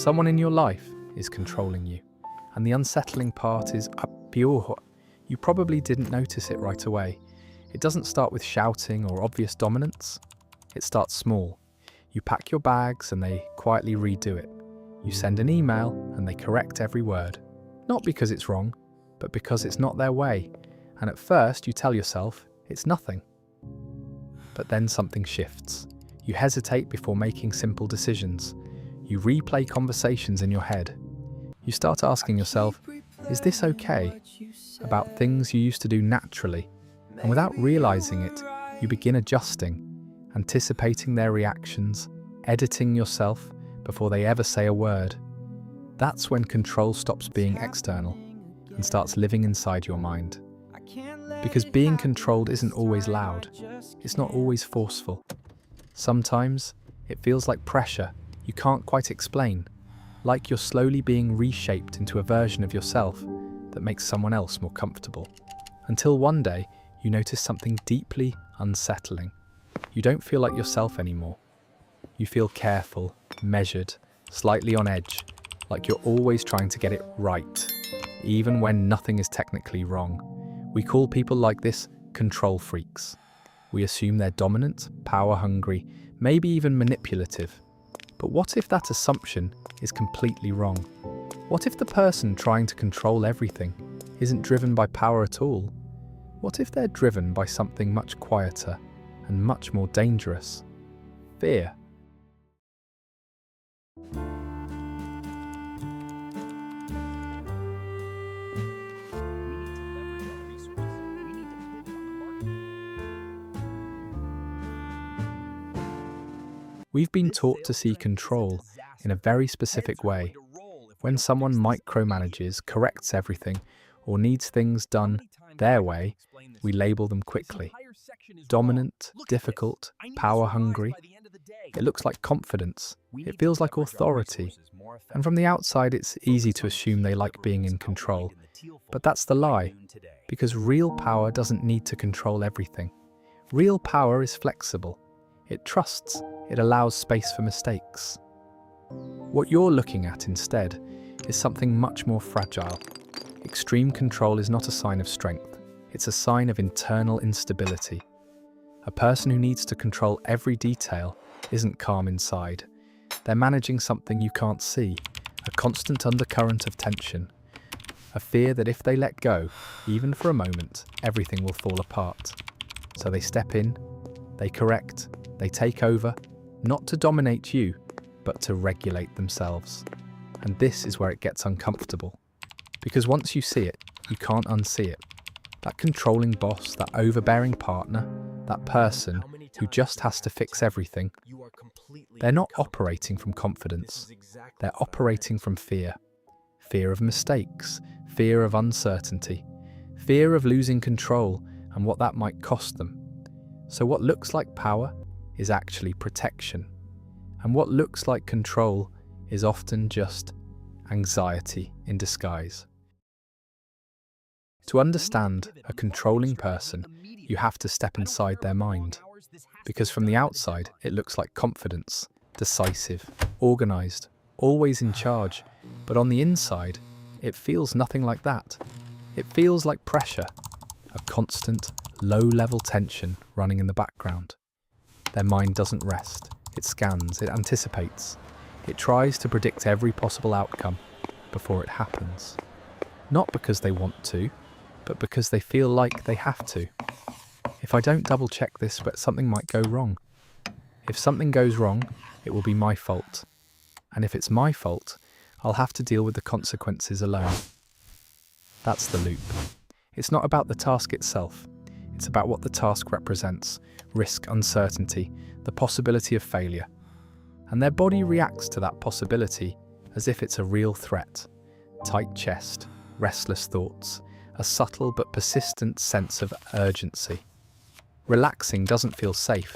Someone in your life is controlling you. And the unsettling part is you probably didn't notice it right away. It doesn't start with shouting or obvious dominance. It starts small. You pack your bags and they quietly redo it. You send an email and they correct every word. Not because it's wrong, but because it's not their way. And at first you tell yourself it's nothing. But then something shifts. You hesitate before making simple decisions. You replay conversations in your head. You start asking yourself, is this okay? About things you used to do naturally. And without realizing it, you begin adjusting, anticipating their reactions, editing yourself before they ever say a word. That's when control stops being external and starts living inside your mind. Because being controlled isn't always loud. It's not always forceful. Sometimes it feels like pressure you can't quite explain, like you're slowly being reshaped into a version of yourself that makes someone else more comfortable. Until one day, you notice something deeply unsettling. You don't feel like yourself anymore. You feel careful, measured, slightly on edge, like you're always trying to get it right, even when nothing is technically wrong. We call people like this control freaks. We assume they're dominant, power-hungry, maybe even manipulative. But what if that assumption is completely wrong? What if the person trying to control everything isn't driven by power at all? What if they're driven by something much quieter and much more dangerous? Fear. We've been taught to see control in a very specific way. When someone micromanages, corrects everything, or needs things done their way, we label them quickly. Dominant, difficult, power-hungry. It looks like confidence. It feels like authority. And from the outside, it's easy to assume they like being in control. But that's the lie, because real power doesn't need to control everything. Real power is flexible. It trusts. It allows space for mistakes. What you're looking at instead is something much more fragile. Extreme control is not a sign of strength. It's a sign of internal instability. A person who needs to control every detail isn't calm inside. They're managing something you can't see, a constant undercurrent of tension, a fear that if they let go, even for a moment, everything will fall apart. So they step in, they correct, they take over, not to dominate you, but to regulate themselves. And this is where it gets uncomfortable. Because once you see it, you can't unsee it. That controlling boss, that overbearing partner, that person who just has to fix everything, they're not operating from confidence. They're operating from fear. Fear of mistakes, fear of uncertainty, fear of losing control and what that might cost them. So what looks like power is actually protection. And what looks like control is often just anxiety in disguise. To understand a controlling person, you have to step inside their mind. Because from the outside, it looks like confidence, decisive, organized, always in charge. But on the inside, it feels nothing like that. It feels like pressure, a constant, low-level tension running in the background. Their mind doesn't rest. It scans, it anticipates. It tries to predict every possible outcome before it happens. Not because they want to, but because they feel like they have to. If I don't double check this, but something might go wrong. If something goes wrong, it will be my fault. And if it's my fault, I'll have to deal with the consequences alone. That's the loop. It's not about the task itself. It's about what the task represents: risk, uncertainty, the possibility of failure. And their body reacts to that possibility as if it's a real threat. Tight chest, restless thoughts, a subtle but persistent sense of urgency. Relaxing doesn't feel safe,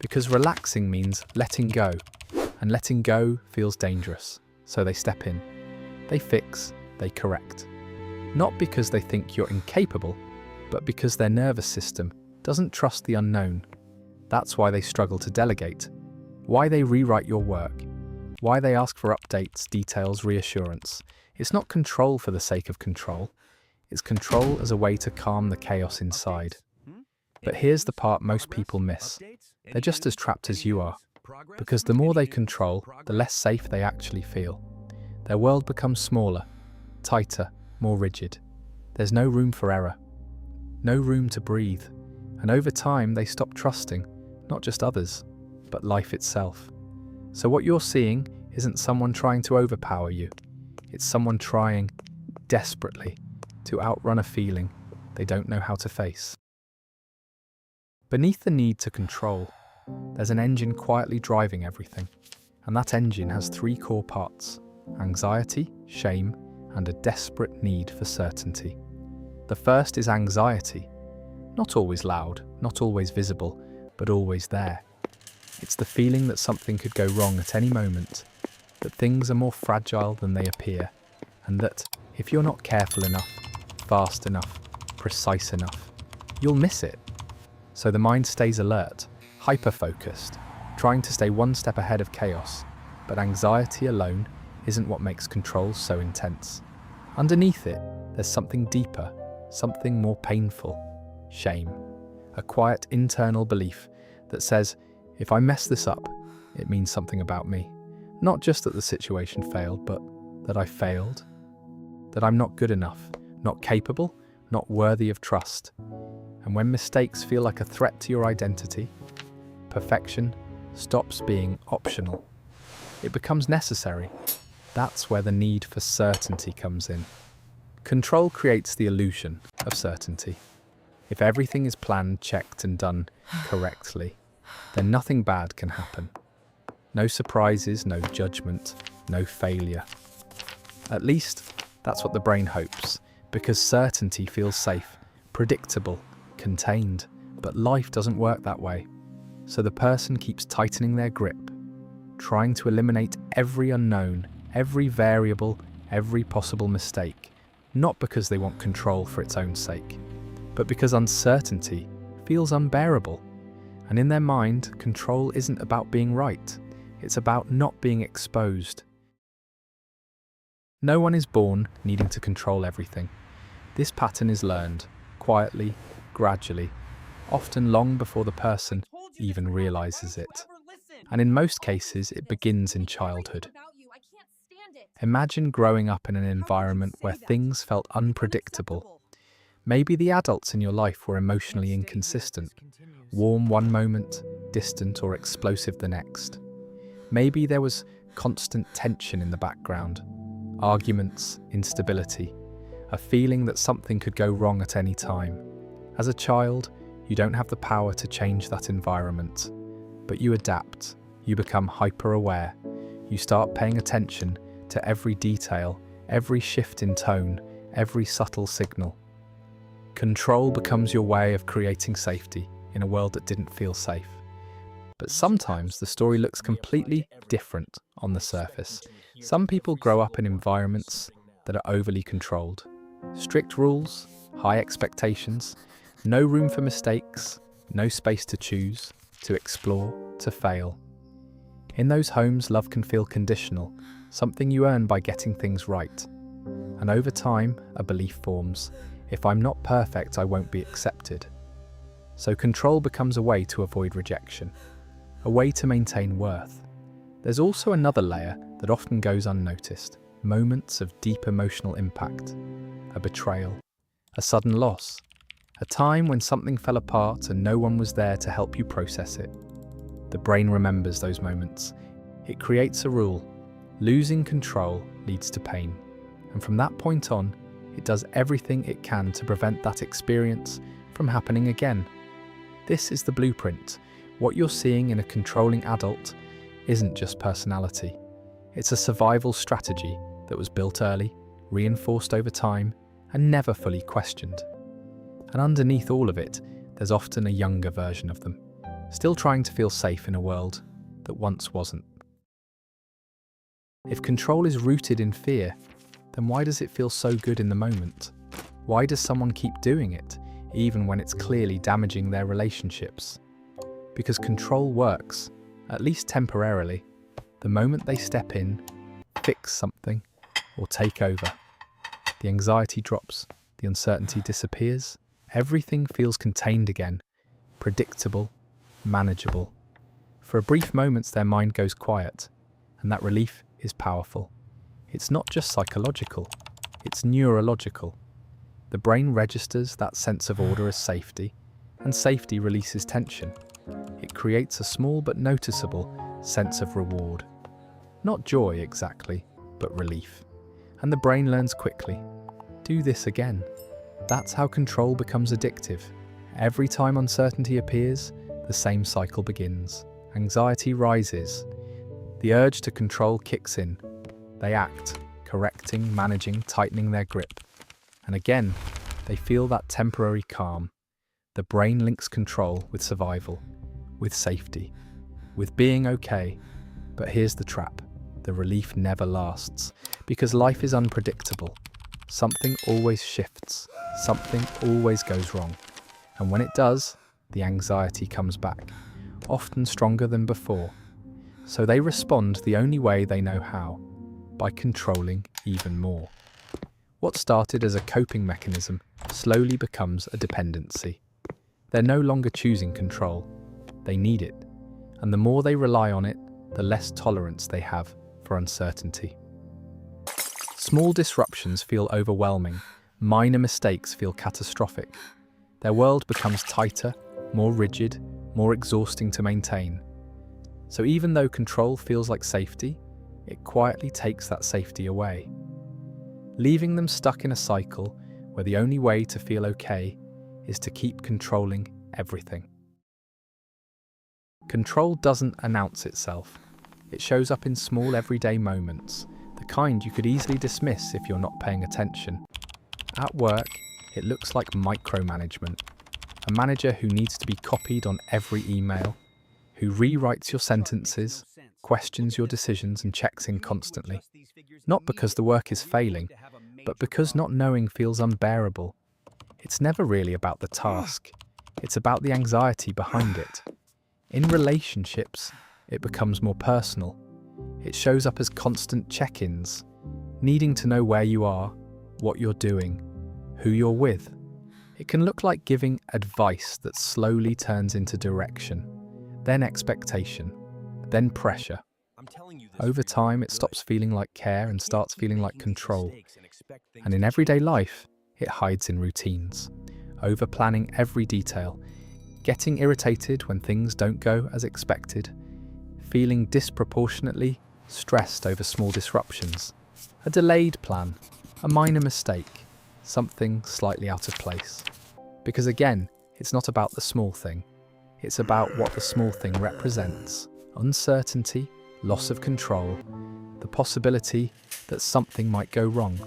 because relaxing means letting go, and letting go feels dangerous. So they step in, they fix, they correct. Not because they think you're incapable, but because their nervous system doesn't trust the unknown. That's why they struggle to delegate, why they rewrite your work, Why they ask for updates, details, reassurance. It's not control for the sake of control. It's control as a way to calm the chaos inside. But here's the part most people miss. They're just as trapped as you are. Because the more they control, the less safe they actually feel. Their world becomes smaller, tighter, more rigid. There's no room for error. No room to breathe. And over time, they stop trusting, not just others, but life itself. So what you're seeing isn't someone trying to overpower you. It's someone trying, desperately, to outrun a feeling they don't know how to face. Beneath the need to control, there's an engine quietly driving everything. And that engine has three core parts: anxiety, shame, and a desperate need for certainty. The first is anxiety. Not always loud, not always visible, but always there. It's the feeling that something could go wrong at any moment, that things are more fragile than they appear, and that, if you're not careful enough, fast enough, precise enough, you'll miss it. So the mind stays alert, hyper-focused, trying to stay one step ahead of chaos, but anxiety alone isn't what makes control so intense. Underneath it, there's something deeper, something more painful: shame. A quiet internal belief that says, if I mess this up, it means something about me. Not just that the situation failed, but that I failed. That I'm not good enough, not capable, not worthy of trust. And when mistakes feel like a threat to your identity, perfection stops being optional. It becomes necessary. That's where the need for certainty comes in. Control creates the illusion of certainty. If everything is planned, checked, and done correctly, then nothing bad can happen. No surprises, no judgment, no failure. At least, that's what the brain hopes, because certainty feels safe, predictable, contained. But life doesn't work that way. So the person keeps tightening their grip, trying to eliminate every unknown, every variable, every possible mistake, not because they want control for its own sake, but because uncertainty feels unbearable. And in their mind, control isn't about being right. It's about not being exposed. No one is born needing to control everything. This pattern is learned, quietly, gradually, often long before the person even realizes it. And in most cases, it begins in childhood. Imagine growing up in an environment where things felt unpredictable. Maybe the adults in your life were emotionally inconsistent, warm one moment, distant or explosive the next. Maybe there was constant tension in the background, arguments, instability, a feeling that something could go wrong at any time. As a child, you don't have the power to change that environment, but you adapt, you become hyper-aware, you start paying attention to every detail, every shift in tone, every subtle signal. Control becomes your way of creating safety in a world that didn't feel safe. But sometimes the story looks completely different on the surface. Some people grow up in environments that are overly controlled. Strict rules, high expectations, no room for mistakes, no space to choose, to explore, to fail. In those homes, love can feel conditional, something you earn by getting things right. And over time, a belief forms: if I'm not perfect, I won't be accepted. So control becomes a way to avoid rejection, a way to maintain worth. There's also another layer that often goes unnoticed: moments of deep emotional impact, a betrayal, a sudden loss, a time when something fell apart and no one was there to help you process it. The brain remembers those moments. It creates a rule: losing control leads to pain. And from that point on, it does everything it can to prevent that experience from happening again. This is the blueprint. What you're seeing in a controlling adult isn't just personality. It's a survival strategy that was built early, reinforced over time, and never fully questioned. And underneath all of it, there's often a younger version of them, still trying to feel safe in a world that once wasn't. If control is rooted in fear, then why does it feel so good in the moment? Why does someone keep doing it, even when it's clearly damaging their relationships? Because control works, at least temporarily, The moment they step in, fix something, or take over, the anxiety drops, the uncertainty disappears, everything feels contained again, predictable, manageable. For a brief moment, their mind goes quiet, and that relief is powerful. It's not just psychological, it's neurological. The brain registers that sense of order as safety, and safety releases tension. It creates a small but noticeable sense of reward. Not joy exactly, but relief. And the brain learns quickly. Do this again. That's how control becomes addictive. Every time uncertainty appears, the same cycle begins. Anxiety rises. The urge to control kicks in. They act, correcting, managing, tightening their grip. And again, they feel that temporary calm. The brain links control with survival, with safety, with being okay. But here's the trap. The relief never lasts, because life is unpredictable. Something always shifts, something always goes wrong. And when it does, the anxiety comes back, often stronger than before. So they respond the only way they know how, by controlling even more. What started as a coping mechanism slowly becomes a dependency. They're no longer choosing control, they need it. And the more they rely on it, the less tolerance they have for uncertainty. Small disruptions feel overwhelming, minor mistakes feel catastrophic. Their world becomes tighter, more rigid, more exhausting to maintain. So even though control feels like safety, it quietly takes that safety away, leaving them stuck in a cycle where the only way to feel okay is to keep controlling everything. Control doesn't announce itself. It shows up in small everyday moments, the kind you could easily dismiss if you're not paying attention. At work, it looks like micromanagement. A manager who needs to be copied on every email, who rewrites your sentences, questions your decisions and checks in constantly. Not because the work is failing, but because not knowing feels unbearable. It's never really about the task. It's about the anxiety behind it. In relationships, it becomes more personal. It shows up as constant check-ins, needing to know where you are, what you're doing, who you're with. It can look like giving advice that slowly turns into direction, then expectation, then pressure. Over time, it stops feeling like care and starts feeling like control. And in everyday life, it hides in routines, over-planning every detail, getting irritated when things don't go as expected, feeling disproportionately stressed over small disruptions, a delayed plan, a minor mistake, something slightly out of place. Because again, it's not about the small thing. It's about what the small thing represents: uncertainty, loss of control, the possibility that something might go wrong.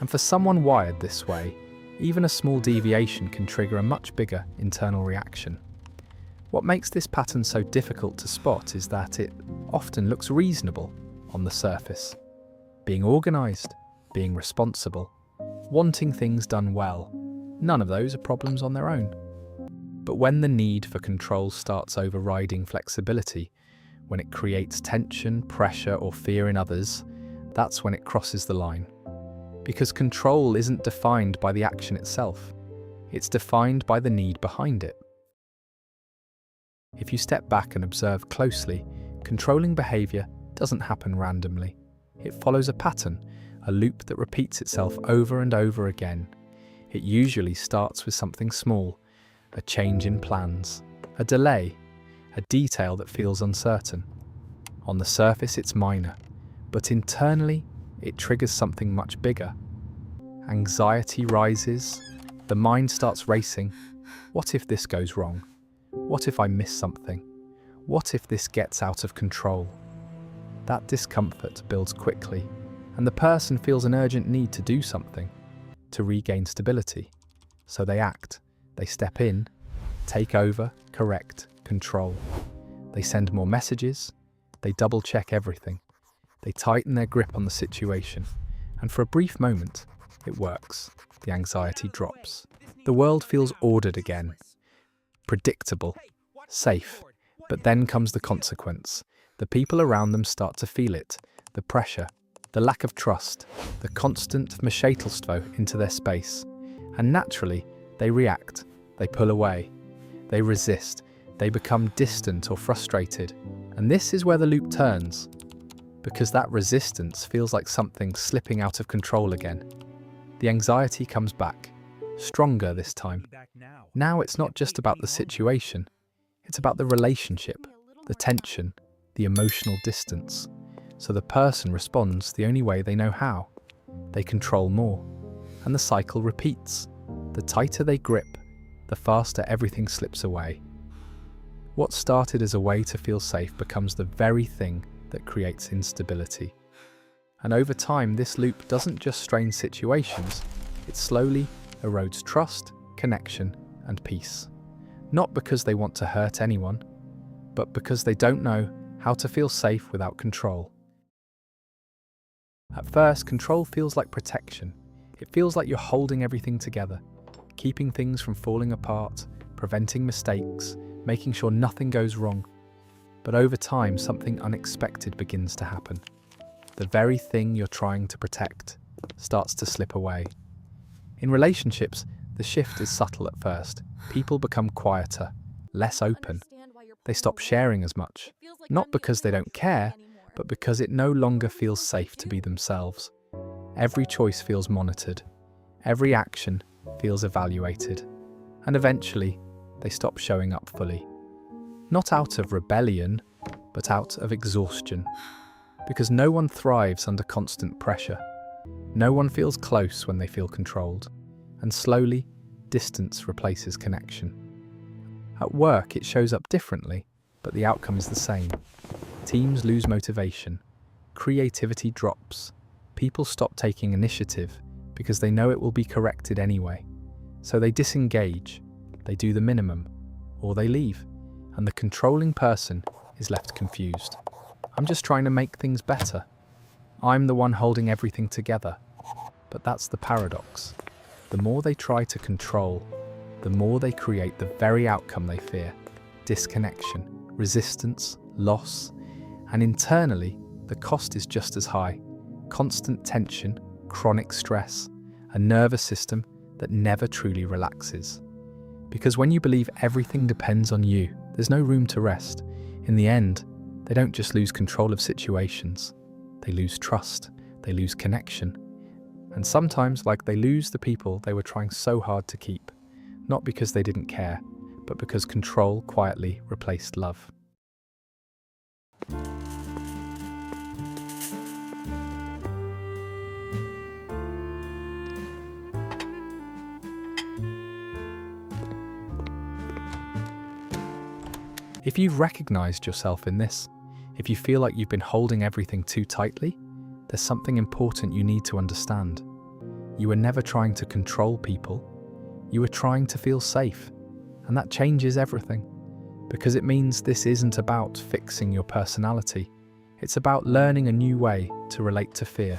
And for someone wired this way, even a small deviation can trigger a much bigger internal reaction. What makes this pattern so difficult to spot is that it often looks reasonable on the surface. Being organised, being responsible, wanting things done well, none of those are problems on their own. But when the need for control starts overriding flexibility, when it creates tension, pressure, or fear in others, that's when it crosses the line. Because control isn't defined by the action itself, it's defined by the need behind it. If you step back and observe closely, controlling behaviour doesn't happen randomly. It follows a pattern, a loop that repeats itself over and over again. It usually starts with something small, a change in plans, a delay, a detail that feels uncertain. On the surface it's minor, but internally it triggers something much bigger. Anxiety rises, the mind starts racing. What if this goes wrong? What if I miss something? What if this gets out of control? That discomfort builds quickly, and the person feels an urgent need to do something, to regain stability. So they act, they step in, take over, correct, control. They send more messages, they double-check everything. They tighten their grip on the situation, and for a brief moment, it works. The anxiety drops. The world feels ordered again, predictable, safe. But then comes the consequence. The people around them start to feel it, the pressure, the lack of trust, the constant vmešatelstvo into their space. And naturally, they react, they pull away, they resist, they become distant or frustrated. And this is where the loop turns, because that resistance feels like something slipping out of control again. The anxiety comes back, stronger this time. Now it's not just about the situation, it's about the relationship, the tension, the emotional distance. So the person responds the only way they know how. They control more, and the cycle repeats. The tighter they grip, the faster everything slips away. What started as a way to feel safe becomes the very thing that creates instability. And over time, this loop doesn't just strain situations, it slowly erodes trust, connection, and peace. Not because they want to hurt anyone, but because they don't know how to feel safe without control. At first, control feels like protection. It feels like you're holding everything together, keeping things from falling apart, preventing mistakes, making sure nothing goes wrong. But over time, something unexpected begins to happen. The very thing you're trying to protect starts to slip away. In relationships, the shift is subtle at first. People become quieter, less open. They stop sharing as much, not because they don't care, but because it no longer feels safe to be themselves. Every choice feels monitored. Every action feels evaluated. And eventually, they stop showing up fully. Not out of rebellion, but out of exhaustion. Because no one thrives under constant pressure. No one feels close when they feel controlled. And slowly, distance replaces connection. At work, it shows up differently, but the outcome is the same. Teams lose motivation. Creativity drops. People stop taking initiative because they know it will be corrected anyway. So they disengage, they do the minimum, or they leave, and the controlling person is left confused. I'm just trying to make things better. I'm the one holding everything together. But that's the paradox. The more they try to control, the more they create the very outcome they fear: disconnection, resistance, loss, and internally, the cost is just as high: constant tension, chronic stress, a nervous system that never truly relaxes. Because when you believe everything depends on you, there's no room to rest. In the end, they don't just lose control of situations, they lose trust, they lose connection. And sometimes, they lose the people they were trying so hard to keep, not because they didn't care, but because control quietly replaced love. If you've recognized yourself in this, if you feel like you've been holding everything too tightly, there's something important you need to understand. You were never trying to control people. You were trying to feel safe. And that changes everything. Because it means this isn't about fixing your personality. It's about learning a new way to relate to fear.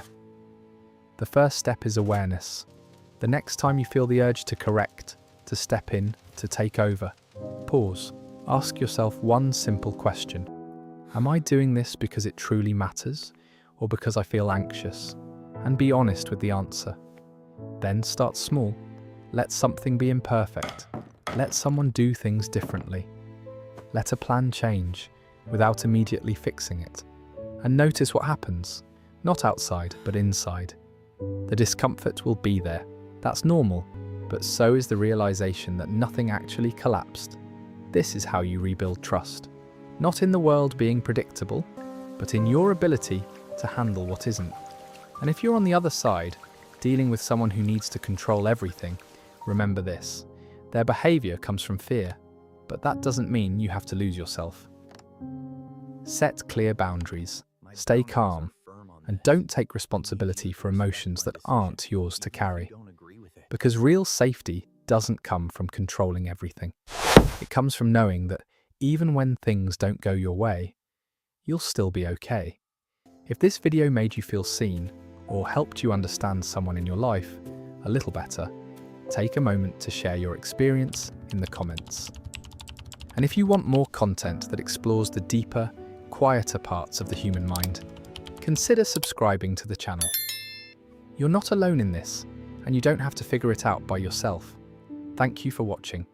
The first step is awareness. The next time you feel the urge to correct, to step in, to take over, pause. Ask yourself one simple question. Am I doing this because it truly matters, or because I feel anxious? And be honest with the answer. Then start small. Let something be imperfect. Let someone do things differently. Let a plan change, without immediately fixing it. And notice what happens, not outside, but inside. The discomfort will be there. That's normal, but so is the realization that nothing actually collapsed. This is how you rebuild trust. Not in the world being predictable, but in your ability to handle what isn't. And if you're on the other side, dealing with someone who needs to control everything, remember this: their behavior comes from fear, but that doesn't mean you have to lose yourself. Set clear boundaries, stay calm, and don't take responsibility for emotions that aren't yours to carry. Because real safety doesn't come from controlling everything. It comes from knowing that even when things don't go your way, you'll still be okay. If this video made you feel seen, or helped you understand someone in your life a little better, take a moment to share your experience in the comments. And if you want more content that explores the deeper, quieter parts of the human mind, consider subscribing to the channel. You're not alone in this, and you don't have to figure it out by yourself. Thank you for watching.